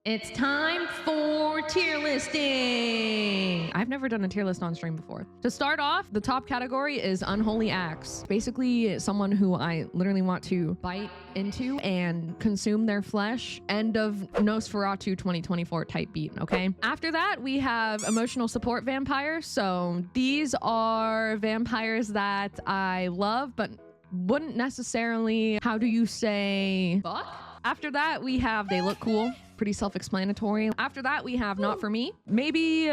It's time for tier listing. I've never done a tier list on stream before. To start off, the top category is unholy acts. Basically, someone who I literally want to bite into and consume their flesh. End of Nosferatu 2024 type beat, okay? After that, we have emotional support vampires. So these are vampires that I love, but wouldn't necessarily, how do you say, fuck? After that, we have they look cool. Pretty self-explanatory. After that, we have not for me. Maybe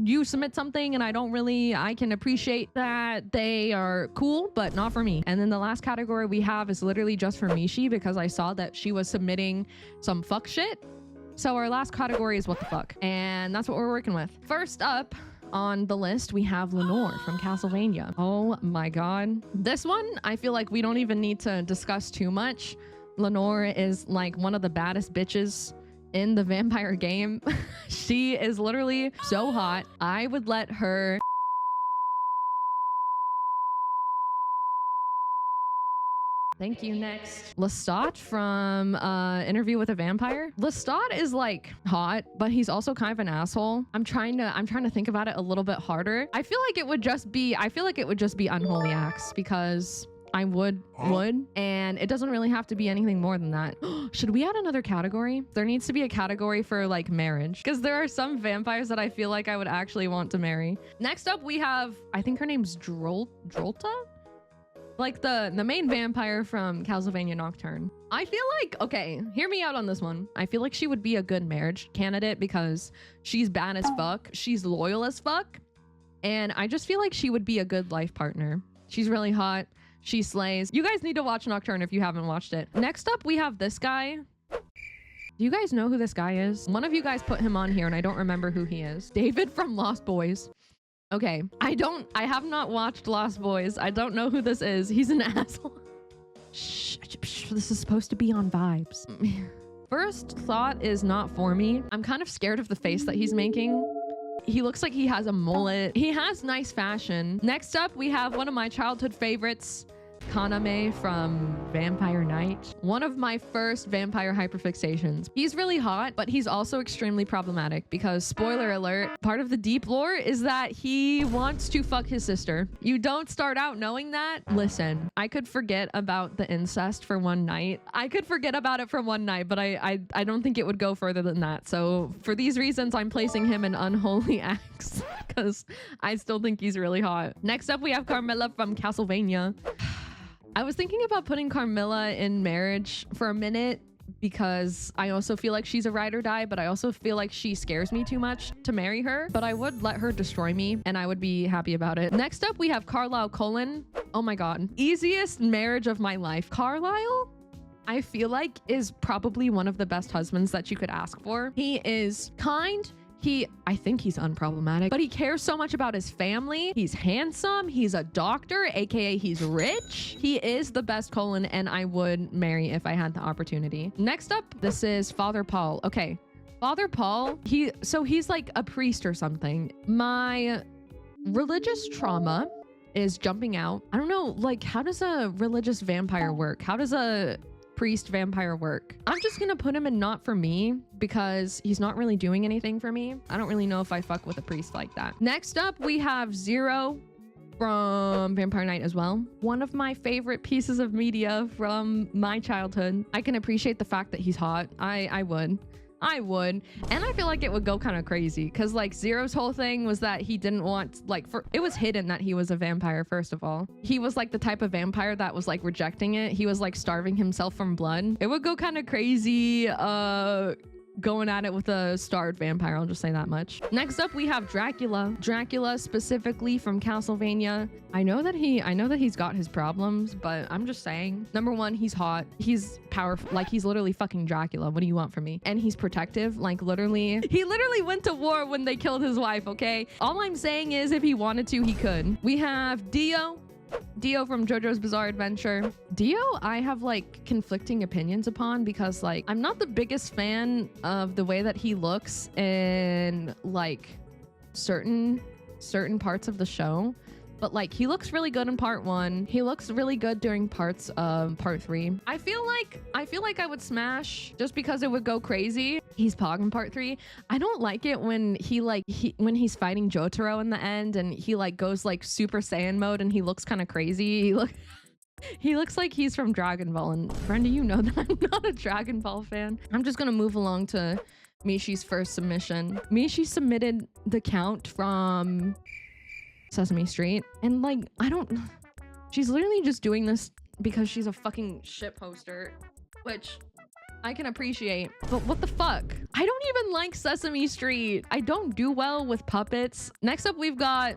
you submit something and I can appreciate that they are cool, but not for me. And then the last category we have is literally just for Mishi because I saw that she was submitting some fuck shit. So our last category is what the fuck. And that's what we're working with. First up on the list, we have Lenore from Castlevania. Oh my God. This one, I feel like we don't even need to discuss too much. Lenore is like one of the baddest bitches in the vampire game. She is literally so hot. I would let her. Thank you. Next, Lestat from Interview with a Vampire. Lestat is like hot, but he's also kind of an asshole. I'm trying to think about it a little bit harder. I feel like it would just be unholy acts because I would, and it doesn't really have to be anything more than that. Should we add another category? There needs to be a category for like marriage because there are some vampires that I feel like I would actually want to marry. Next up, we have, I think her name's Drolta? Like the main vampire from Castlevania Nocturne. I feel like, okay, hear me out on this one. I feel like she would be a good marriage candidate because she's bad as fuck. She's loyal as fuck. And I just feel like she would be a good life partner. She's really hot. She slays. You guys need to watch Nocturne if you haven't watched it. Next up, we have this guy. Do you guys know who this guy is? One of you guys put him on here and I don't remember who he is. David from Lost Boys. Okay, I have not watched Lost Boys. I don't know who this is. He's an asshole. Shh, this is supposed to be on vibes. First thought is not for me. I'm kind of scared of the face that he's making. He looks like he has a mullet. He has nice fashion. Next up, we have one of my childhood favorites, Kaname from Vampire Knight. One of my first vampire hyperfixations. He's really hot, but he's also extremely problematic because, spoiler alert, part of the deep lore is that he wants to fuck his sister. You don't start out knowing that. Listen, I could forget about the incest for one night. I could forget about it for one night, but I don't think it would go further than that. So for these reasons, I'm placing him in unholy acts because I still think he's really hot. Next up, we have Carmilla from Castlevania. I was thinking about putting Carmilla in marriage for a minute because I also feel like she's a ride or die, but I also feel like she scares me too much to marry her, but I would let her destroy me and I would be happy about it. Next up, we have Carlisle Cullen. Oh my God. Easiest marriage of my life. Carlisle, I feel like, is probably one of the best husbands that you could ask for. He is kind. I think he's unproblematic, but he cares so much about his family. He's handsome. He's a doctor, aka he's rich. He is the best colon, and I would marry if I had the opportunity. Next up, this is Father Paul. Okay, Father Paul, he's like a priest or something. My religious trauma is jumping out. I don't know, like, how does a religious vampire work? How does a priest vampire work? I'm just gonna put him in not for me because he's not really doing anything for me. I don't really know if I fuck with a priest like that. Next up, we have Zero from Vampire Knight as well. One of my favorite pieces of media from my childhood. I can appreciate the fact that he's hot. I would. And I feel like it would go kind of crazy because like Zero's whole thing was that he didn't want, like, it was hidden that he was a vampire. First of all, he was like the type of vampire that was like rejecting it. He was like starving himself from blood. It would go kind of crazy going at it with a starved vampire. I'll just say that much. Next up, we have Dracula. Dracula specifically from Castlevania. I know that he's got his problems, but I'm just saying, number one, he's hot. He's powerful. Like, he's literally fucking Dracula. What do you want from me? And he's protective. Like, literally, he literally went to war when they killed his wife, okay? All I'm saying is if he wanted to, he could. We have Dio from JoJo's Bizarre Adventure. Dio, I have like conflicting opinions upon because like I'm not the biggest fan of the way that he looks in like certain parts of the show. but like he looks really good in part 1. He looks really good during parts of part 3. I feel like I would smash just because it would go crazy. He's Pog in part 3. I don't like it when when he's fighting Jotaro in the end and he like goes like Super Saiyan mode and he looks kind of crazy. He looks like he's from Dragon Ball. And Brenda, you know that I'm not a Dragon Ball fan. I'm just gonna move along to Mishi's first submission. Mishi submitted the Count from Sesame Street. And like, she's literally just doing this because she's a fucking shit poster, which I can appreciate. But what the fuck? I don't even like Sesame Street. I don't do well with puppets. Next up, we've got,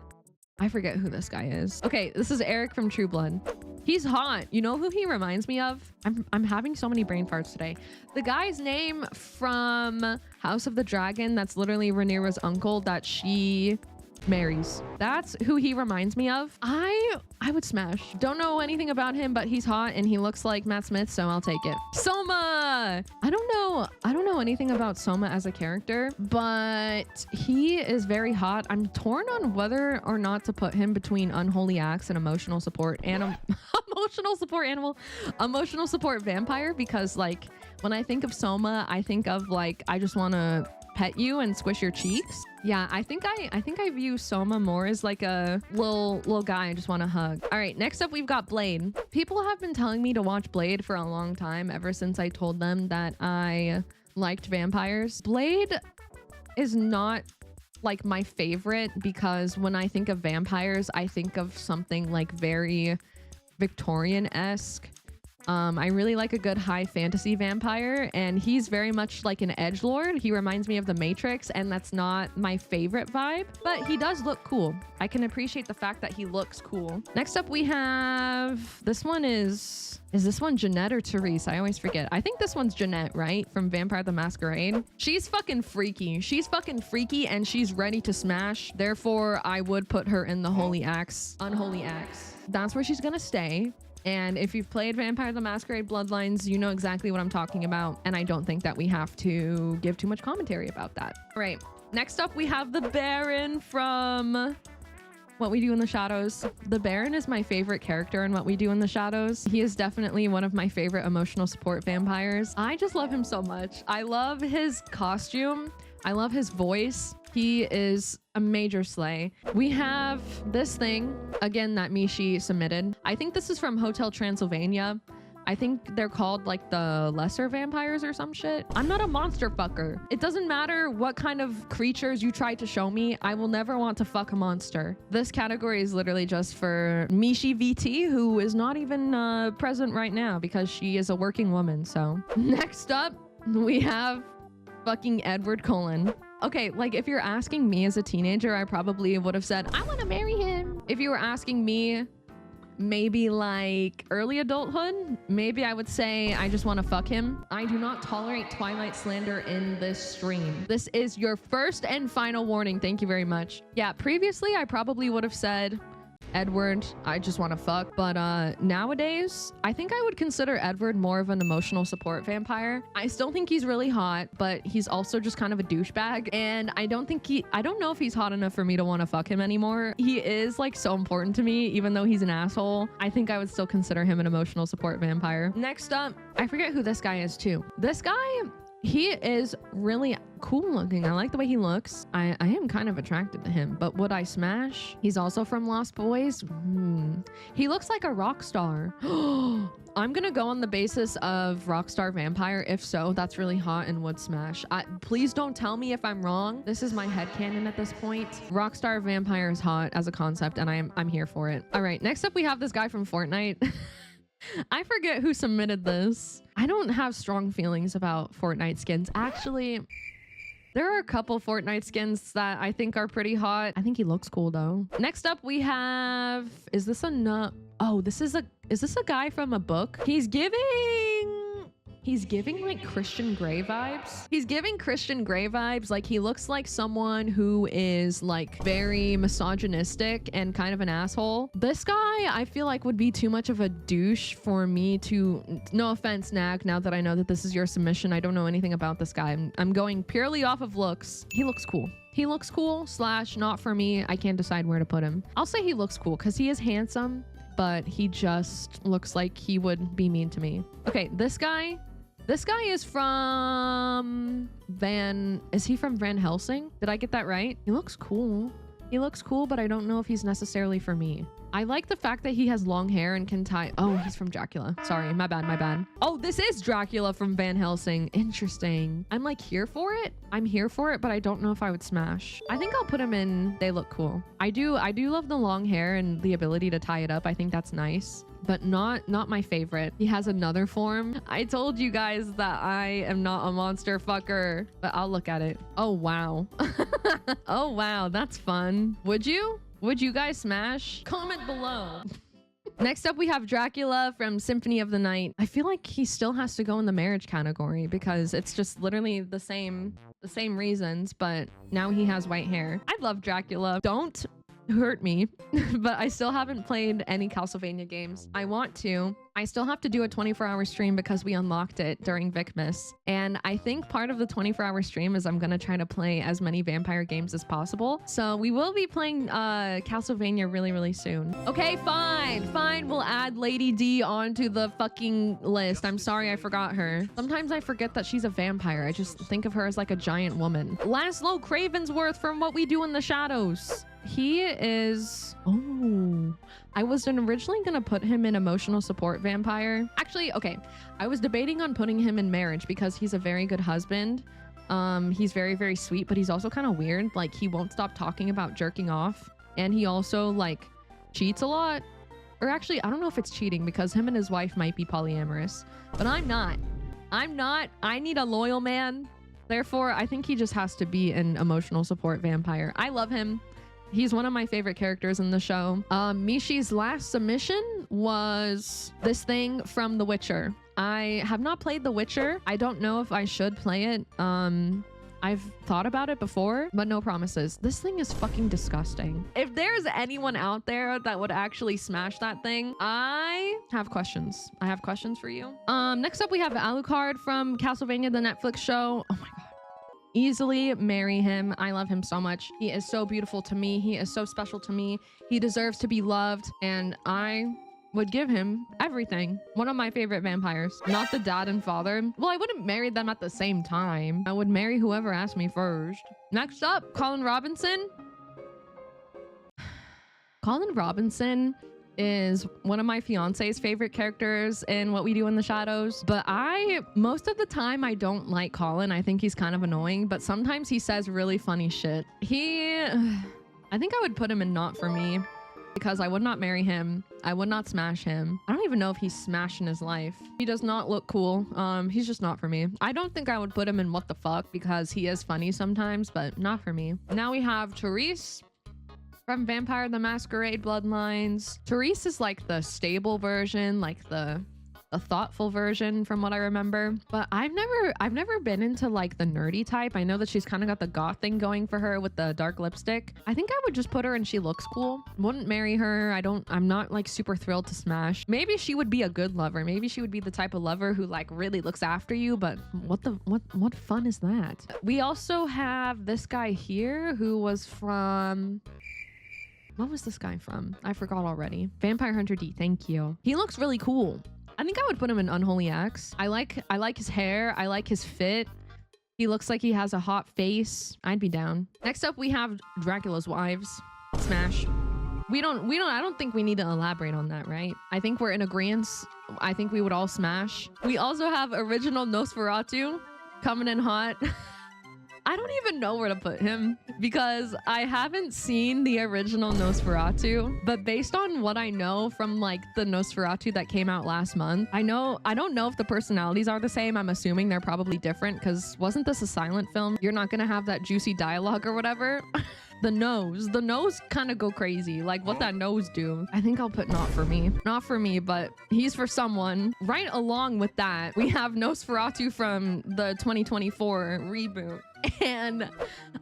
I forget who this guy is. Okay, this is Eric from True Blood. He's hot. You know who he reminds me of? I'm having so many brain farts today. The guy's name from House of the Dragon, that's literally Rhaenyra's uncle that she marries. That's who he reminds me of. I would smash. Don't know anything about him, but he's hot and he looks like Matt Smith, so I'll take it. Soma! I don't know anything about Soma as a character, but he is very hot. I'm torn on whether or not to put him between Unholy Axe and emotional support emotional support vampire, because like when I think of Soma, I think of like I just want to pet you and squish your cheeks. Yeah, I think I view Soma more as like a little guy I just want to hug. All right, next up we've got Blade. People have been telling me to watch Blade for a long time, ever since I told them that I liked vampires. Blade is not like my favorite because when I think of vampires, I think of something like very Victorian-esque. I really like a good high fantasy vampire, and he's very much like an edgelord. He reminds me of the Matrix, and that's not my favorite vibe, but he does look cool. I can appreciate the fact that he looks cool. Next up we have, this one is this one Jeanette or Therese? I always forget. I think this one's Jeanette, right? From Vampire the Masquerade. She's fucking freaky. She's fucking freaky and she's ready to smash. Therefore, I would put her in the Holy Axe, Unholy Axe. That's where she's gonna stay. And if you've played Vampire the Masquerade Bloodlines, you know exactly what I'm talking about. And I don't think that we have to give too much commentary about that. All right, next up we have the Baron from What We Do in the Shadows. The Baron is my favorite character in What We Do in the Shadows. He is definitely one of my favorite emotional support vampires. I just love him so much. I love his costume. I love his voice. He is a major slay. We have this thing, again, that Mishi submitted. I think this is from Hotel Transylvania. I think they're called like the lesser vampires or some shit. I'm not a monster fucker. It doesn't matter what kind of creatures you try to show me. I will never want to fuck a monster. This category is literally just for Mishi VT, who is not even present right now because she is a working woman. So next up, we have fucking Edward Cullen. Okay, like if you're asking me as a teenager, I probably would have said, I want to marry him. If you were asking me, maybe like early adulthood, maybe I would say I just want to fuck him. I do not tolerate Twilight slander in this stream. This is your first and final warning. Thank you very much. Yeah, previously I probably would have said, Edward, I just want to fuck. But nowadays, I think I would consider Edward more of an emotional support vampire. I still think he's really hot, but he's also just kind of a douchebag. And I don't know if he's hot enough for me to want to fuck him anymore. He is like so important to me, even though he's an asshole. I think I would still consider him an emotional support vampire. Next up, I forget who this guy is too. This guy, he is really cool looking. I like the way he looks. I am kind of attracted to him, but would I smash? He's also from Lost Boys. He looks like a rock star. I'm gonna go on the basis of rockstar vampire. If so, that's really hot and would smash. Please don't tell me if I'm wrong. This is my headcanon at this point. Rockstar vampire is hot as a concept, and I'm here for it. All right, next up we have this guy from Fortnite. I forget who submitted this. I don't have strong feelings about Fortnite skins. Actually, there are a couple Fortnite skins that I think are pretty hot. I think he looks cool though. Next up we have, is this a guy from a book? He's giving He's giving like Christian Grey vibes. He's giving Christian Grey vibes. Like he looks like someone who is like very misogynistic and kind of an asshole. This guy, I feel like would be too much of a douche for me to, no offense, Nag, now that I know that this is your submission, I don't know anything about this guy. I'm going purely off of looks. He looks cool. He looks cool / not for me. I can't decide where to put him. I'll say he looks cool because he is handsome, but he just looks like he would be mean to me. Okay, this guy is from is he from Van Helsing? Did I get that right? He looks cool. He looks cool, but I don't know if he's necessarily for me. I like the fact that he has long hair and can tie. Oh, he's from Dracula. Sorry, my bad. Oh, this is Dracula from Van Helsing. Interesting. I'm like here for it. I'm here for it, but I don't know if I would smash. I think I'll put him in. They look cool. I do love the long hair and the ability to tie it up. I think that's nice, but not my favorite. He has another form. I told you guys that I am not a monster fucker, but I'll look at it. Oh, wow. Oh, wow. That's fun. Would you? Would you guys smash? Comment below. Next up, we have Dracula from Symphony of the Night. I feel like he still has to go in the marriage category because it's just literally the same reasons, but now he has white hair. I love Dracula. Don't hurt me, but I still haven't played any Castlevania games. I want to. I still have to do a 24-hour stream because we unlocked it during Vicmas. And I think part of the 24-hour stream is I'm going to try to play as many vampire games as possible. So we will be playing Castlevania really soon. Okay, fine. We'll add Lady D onto the fucking list. I'm sorry I forgot her. Sometimes I forget that she's a vampire. I just think of her as like a giant woman. Laszlo Cravensworth from What We Do in the Shadows. He is... Oh, I was originally going to put him in emotional support vampire. Actually, okay. I was debating on putting him in marriage because he's a very good husband. He's very sweet, but he's also kind of weird. Like he won't stop talking about jerking off. And he also like cheats a lot. Or actually, I don't know if it's cheating because him and his wife might be polyamorous, but I'm not. I need a loyal man. Therefore, I think he just has to be an emotional support vampire. I love him. He's one of my favorite characters in the show. Mishi's last submission was this thing from The Witcher. I have not played The Witcher. I don't know if I should play it. I've thought about it before, but no promises. This thing is fucking disgusting. If there's anyone out there that would actually smash that thing, I have questions. I have questions for you. Next up, we have Alucard from Castlevania, the Netflix show. Oh my God. Easily marry him. I love him so much. He is so beautiful to me. He is so special to me. He deserves to be loved, and I would give him everything. One of my favorite vampires. Not the dad and father. Well, I wouldn't marry them at the same time. I would marry whoever asked me first. Next up, Colin Robinson. Colin Robinson is one of my fiance's favorite characters in What We Do in the Shadows, but most of the time I don't like Colin. I think he's kind of annoying, but sometimes he says really funny shit. I think I would put him in not for me because I would not marry him. I would not smash him. I don't even know if he's smashed in his life. He does not look cool. He's just not for me. I don't think I would put him in what the fuck because he is funny sometimes, but not for me. Now we have Therese from Vampire the Masquerade Bloodlines. Therese is like the stable version, like the thoughtful version from what I remember. But I've never been into like the nerdy type. I know that she's kind of got the goth thing going for her with the dark lipstick. I think I would just put her and she looks cool. Wouldn't marry her. I'm not like super thrilled to smash. Maybe she would be a good lover. Maybe she would be the type of lover who like really looks after you, but what fun is that? We also have this guy here who was from... What was this guy from? I forgot already. Vampire Hunter D, thank you. He looks really cool. I think I would put him in Unholy X. I like his hair. I like his fit. He looks like he has a hot face. I'd be down. Next up, we have Dracula's wives. Smash. I don't think we need to elaborate on that, right? I think we're in agreement. I think we would all smash. We also have original Nosferatu coming in hot. I don't even know where to put him because I haven't seen the original Nosferatu, but based on what I know from like the Nosferatu that came out last month, I don't know if the personalities are the same. I'm assuming they're probably different because wasn't this a silent film? You're not going to have that juicy dialogue or whatever. The nose kind of go crazy. Like what that nose do. I think I'll put not for me. Not for me, but he's for someone. Right along with that, we have Nosferatu from the 2024 reboot. And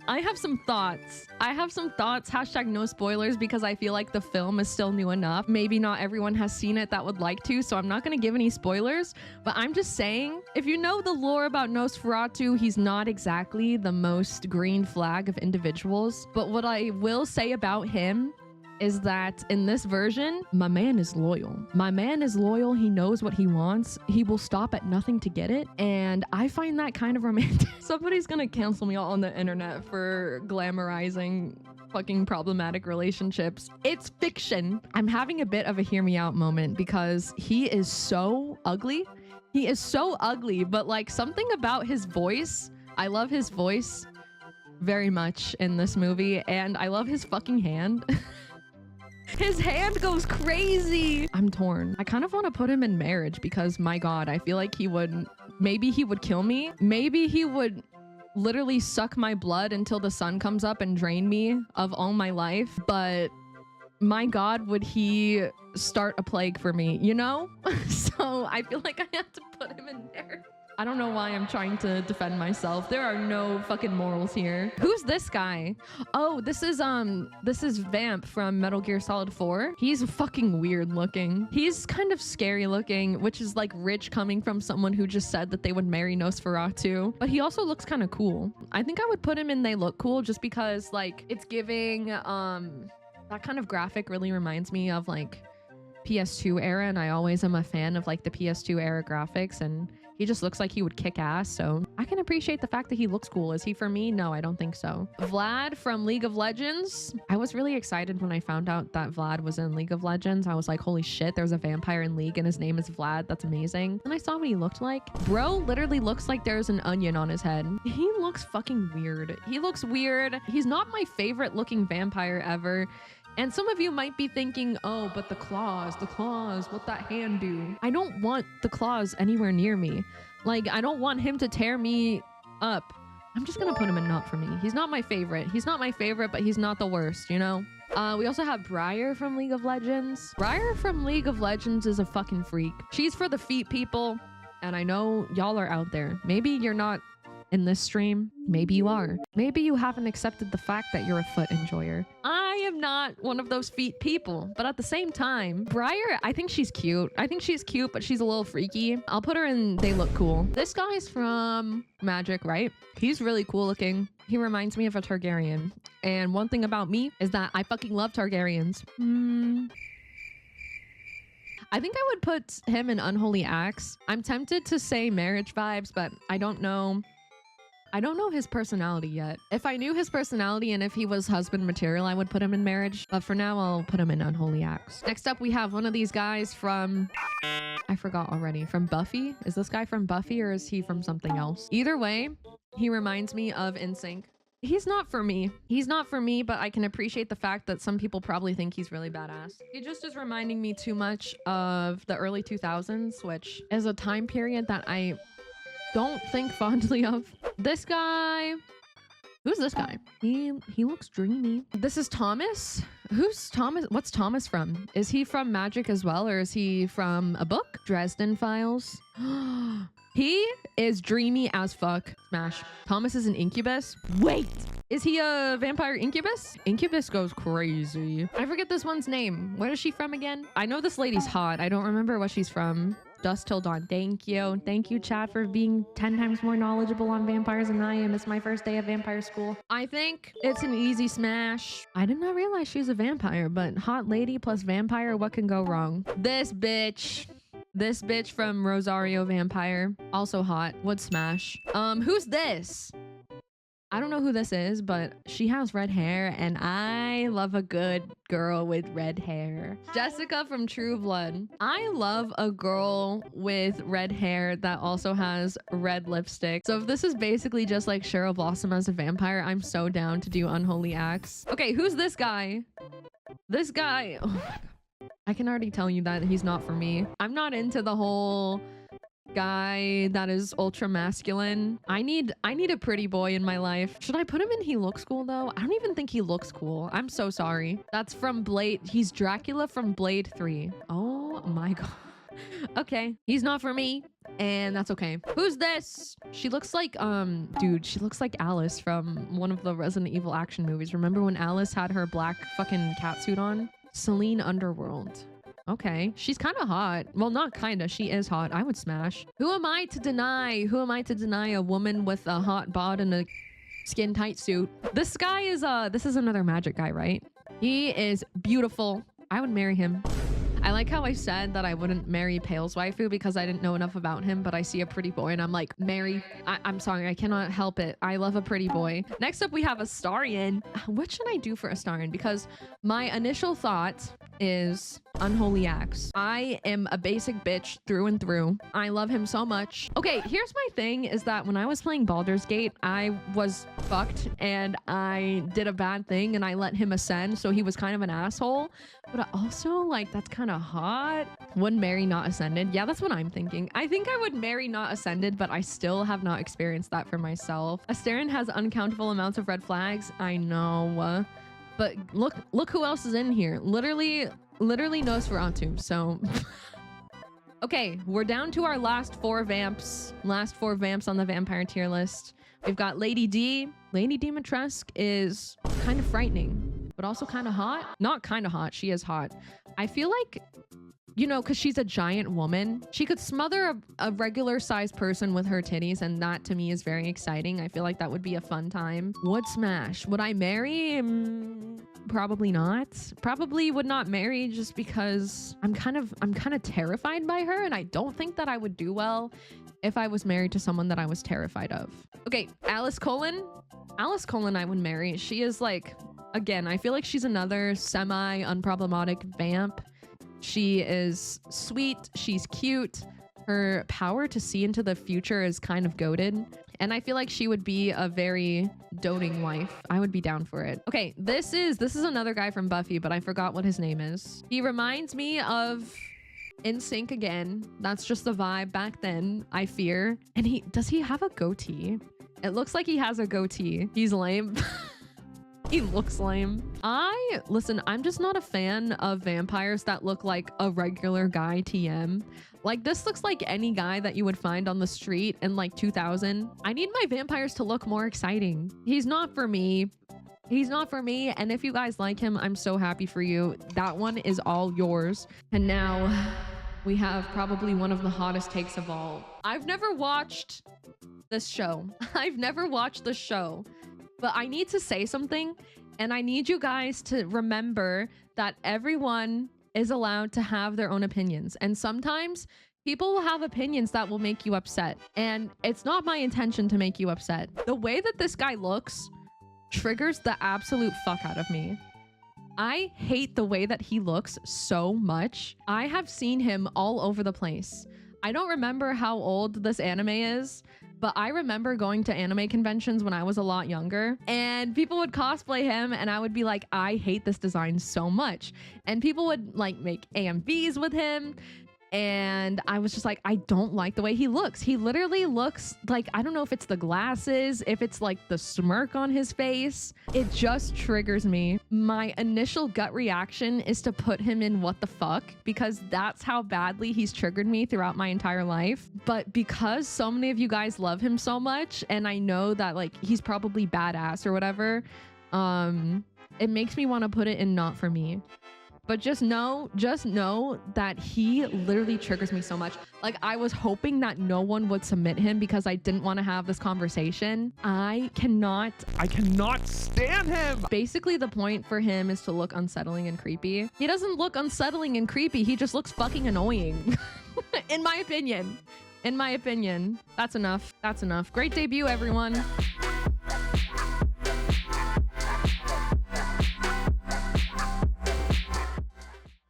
I have some thoughts. Hashtag no spoilers, because I feel like the film is still new enough. Maybe not everyone has seen it that would like to, so I'm not going to give any spoilers. But I'm just saying, if you know the lore about Nosferatu, he's not exactly the most green flag of individuals. But what I will say about him is that in this version, my man is loyal. My man is loyal. He knows what he wants. He will stop at nothing to get it. And I find that kind of romantic. Somebody's gonna cancel me on the internet for glamorizing fucking problematic relationships. It's fiction. I'm having a bit of a hear me out moment because he is so ugly. He is so ugly, but like something about his voice. I love his voice very much in this movie, and I love his fucking hand. His hand goes crazy. I'm torn. I kind of want to put him in marriage because my God, I feel like maybe he would kill me. Maybe he would literally suck my blood until the sun comes up and drain me of all my life. But my God, would he start a plague for me, you know? So I feel like I have to put him in marriage. I don't know why I'm trying to defend myself. There are no fucking morals here. Who's this guy? Oh, this is Vamp from Metal Gear Solid 4. He's fucking weird looking. He's kind of scary looking, which is like rich coming from someone who just said that they would marry Nosferatu. But he also looks kind of cool. I think I would put him in They Look Cool just because like it's giving that kind of graphic really reminds me of like PS2 era, and I always am a fan of like the PS2 era graphics, and he just looks like he would kick ass, so I can appreciate the fact that he looks cool. Is he for me? No, I don't think so. Vlad from League of Legends. I was really excited when I found out that Vlad was in League of Legends. I was like, holy shit, there's a vampire in League and his name is Vlad. That's amazing. And I saw what he looked like. Bro literally looks like there's an onion on his head. He looks fucking weird. He looks weird. He's not my favorite looking vampire ever. And some of you might be thinking, oh, but the claws, what that hand do? I don't want the claws anywhere near me. Like, I don't want him to tear me up. I'm just gonna put him in not for me. He's not my favorite. He's not my favorite, but he's not the worst, you know? We also have Briar from League of Legends. Briar from League of Legends is a fucking freak. She's for the feet people, and I know y'all are out there. Maybe you're not in this stream. Maybe you are. Maybe you haven't accepted the fact that you're a foot enjoyer. I am not one of those feet people, but at the same time, Briar, I think she's cute. I think she's cute, but she's a little freaky. I'll put her in They Look Cool. This guy's from Magic, right? He's really cool looking. He reminds me of a Targaryen. And one thing about me is that I fucking love Targaryens. I think I would put him in Unholy Axe. I'm tempted to say marriage vibes, but I don't know. I don't know his personality yet. If I knew his personality and if he was husband material, I would put him in marriage. But for now, I'll put him in Unholy Axe. Next up, we have one of these guys from... I forgot already. From Buffy? Is this guy from Buffy or is he from something else? Either way, he reminds me of NSYNC. He's not for me. He's not for me, but I can appreciate the fact that some people probably think he's really badass. He just is reminding me too much of the early 2000s, which is a time period that I don't think fondly of. This guy, who's this guy? He looks dreamy. This is Thomas. Who's Thomas? What's Thomas from? Is he from Magic as well, or is he from a book? Dresden Files. He is dreamy as fuck. Smash. Thomas is an incubus. Wait, is he a vampire incubus? Incubus goes crazy. I forget this one's name. Where is she from again? I know this lady's hot. I don't remember what she's from. Dusk Till Dawn. Thank you. Thank you, chat, for being 10 times more knowledgeable on vampires than I am. It's my first day at vampire school. I think it's an easy smash. I did not realize she's a vampire, but hot lady plus vampire, what can go wrong? This bitch. This bitch from Rosario Vampire. Also hot. Would smash. Who's this? I don't know who this is, but she has red hair, and I love a good girl with red hair. Jessica from True Blood. I love a girl with red hair that also has red lipstick. So if this is basically just like Cheryl Blossom as a vampire, I'm so down to do Unholy Axe. Okay, who's this guy? This guy. Oh my God. I can already tell you that he's not for me. I'm not into the whole guy that is ultra masculine. I need a pretty boy in my life. Should I put him in he looks cool though? I don't even think he looks cool. I'm so sorry. That's from Blade. He's Dracula from Blade 3. Oh my god. Okay, he's not for me, and that's okay. Who's this? She looks like dude, she looks like Alice from one of the Resident Evil action movies. Remember when Alice had her black fucking catsuit on? Celine Underworld. Okay, she's kind of hot. Well, not kind of, she is hot. I would smash. Who am I to deny? Who am I to deny a woman with a hot bod and a skin tight suit? This guy is this is another magic guy, right? He is beautiful. I would marry him. I like how I said that I wouldn't marry Pale's waifu because I didn't know enough about him, but I see a pretty boy and I'm like, marry. I'm sorry, I cannot help it. I love a pretty boy. Next up, we have Astarion. What should I do for Astarion? Because my initial thought is unholy acts. I am a basic bitch through and through. I love him so much. Okay, here's my thing is that when I was playing Baldur's Gate, I was fucked and I did a bad thing and I let him ascend, so he was kind of an asshole. But also, like, that's kind of hot. Would marry not ascended? Yeah, that's what I'm thinking. I think I would marry not ascended, but I still have not experienced that for myself. Astarion has uncountable amounts of red flags. I know. But look who else is in here. Literally Nosferatu. So okay, we're down to our last four vamps on the vampire tier list. We've got Lady D. Lady Dimitrescu is kind of frightening, but also kind of hot. Not kind of hot, she is hot. I feel like, you know, because she's a giant woman, she could smother a regular sized person with her titties, and that to me is very exciting. I feel like that would be a fun time. Would smash. Would I marry? Probably not. Probably would not marry just because I'm kind of terrified by her, and I don't think that I would do well if I was married to someone that I was terrified of. Okay, Alice Cullen I would marry. She is like, again, I feel like she's another semi-unproblematic vamp. She is sweet, she's cute. Her power to see into the future is kind of goated. And I feel like she would be a very doting wife. I would be down for it. Okay, this is another guy from Buffy, but I forgot what his name is. He reminds me of NSYNC again. That's just the vibe back then, I fear. And does he have a goatee? It looks like he has a goatee. He's lame. He looks lame. Listen, I'm just not a fan of vampires that look like a regular guy TM. Like, this looks like any guy that you would find on the street in like 2000. I need my vampires to look more exciting. He's not for me. He's not for me. And if you guys like him, I'm so happy for you. That one is all yours. And now we have probably one of the hottest takes of all. I've never watched this show. I've never watched the show. But I need to say something, and I need you guys to remember that everyone is allowed to have their own opinions. And sometimes people will have opinions that will make you upset. And it's not my intention to make you upset. The way that this guy looks triggers the absolute fuck out of me. I hate the way that he looks so much. I have seen him all over the place. I don't remember how old this anime is, but I remember going to anime conventions when I was a lot younger, and people would cosplay him and I would be like, I hate this design so much. And people would like make AMVs with him. And I was just like, I don't like the way he looks. He literally looks like, I don't know if it's the glasses, if it's like the smirk on his face. It just triggers me. My initial gut reaction is to put him in what the fuck, because that's how badly he's triggered me throughout my entire life. But because so many of you guys love him so much, and I know that like he's probably badass or whatever, it makes me want to put it in not for me. But just know that he literally triggers me so much. Like, I was hoping that no one would submit him because I didn't want to have this conversation. I cannot stand him. Basically, the point for him is to look unsettling and creepy. He doesn't look unsettling and creepy. He just looks fucking annoying. In my opinion. That's enough. Great debut, everyone.